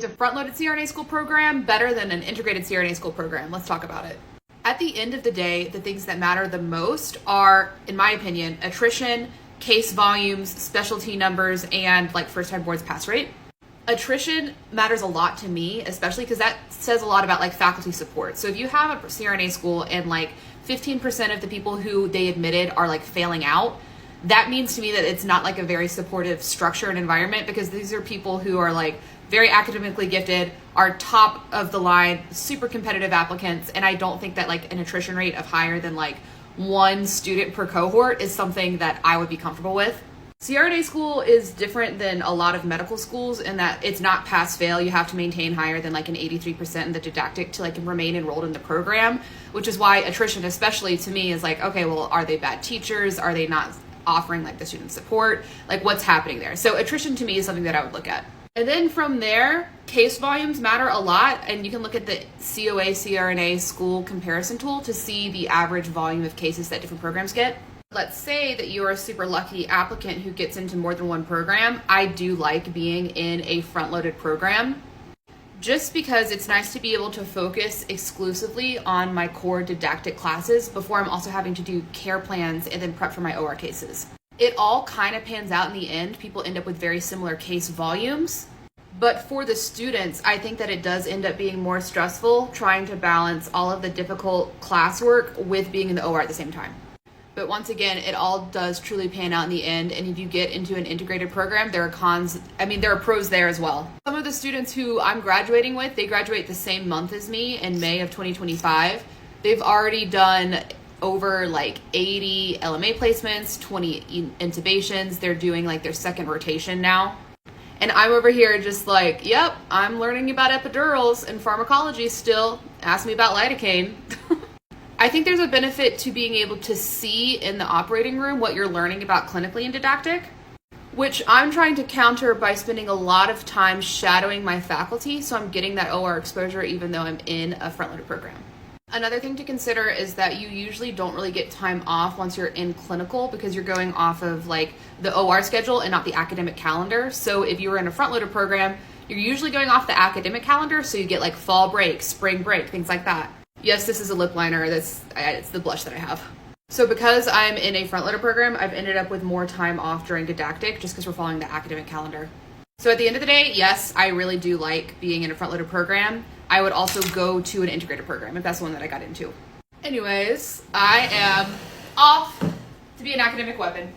a front-loaded CRNA school program better than an integrated CRNA school program? Let's talk about it. At the end of the day, the things that matter the most are, in my opinion, attrition, case volumes, specialty numbers, and like first-time boards pass rate. Attrition matters a lot to me, especially because that says a lot about like faculty support. So if you have a CRNA school and like 15% of the people who they admitted are like failing out, that means to me that it's not like a very supportive structure and environment, because these are people who are like very academically gifted, are top of the line, super competitive applicants. And I don't think that like an attrition rate of higher than like one student per cohort is something that I would be comfortable with. CRNA school is different than a lot of medical schools in that it's not pass fail. You have to maintain higher than like an 83% in the didactic to like remain enrolled in the program, which is why attrition, especially to me, is like, okay, well, are they bad teachers? Are they not offering like the student support? Like what's happening there? So attrition to me is something that I would look at. And then from there, case volumes matter a lot, and you can look at the COA CRNA school comparison tool to see the average volume of cases that different programs get. Let's say that you're a super lucky applicant who gets into more than one program. I do like being in a front-loaded program just because it's nice to be able to focus exclusively on my core didactic classes before I'm also having to do care plans and then prep for my OR cases. It all kind of pans out in the end. People end up with very similar case volumes. But for the students, I think that it does end up being more stressful trying to balance all of the difficult classwork with being in the OR at the same time. But once again, it all does truly pan out in the end. And if you get into an integrated program, there are cons. There are pros there as well. Some of the students who I'm graduating with, they graduate the same month as me in May of 2025. They've already done over like 80 LMA placements, 20 intubations. They're doing like their second rotation now. And I'm over here just like, yep, I'm learning about epidurals and pharmacology still. Ask me about lidocaine. I think there's a benefit to being able to see in the operating room what you're learning about clinically and didactic, which I'm trying to counter by spending a lot of time shadowing my faculty, so I'm getting that OR exposure even though I'm in a front-loaded program. Another thing to consider is that you usually don't really get time off once you're in clinical because you're going off of like the OR schedule and not the academic calendar. So if you were in a front-loaded program, you're usually going off the academic calendar, so you get like fall break, spring break, things like that. Yes, this is a lip liner. It's the blush that I have. So because I'm in a front-loaded program, I've ended up with more time off during didactic just because we're following the academic calendar. So at the end of the day, yes, I really do like being in a front-loaded program. I would also go to an integrated program if that's the one that I got into. Anyways, I am off to be an academic weapon.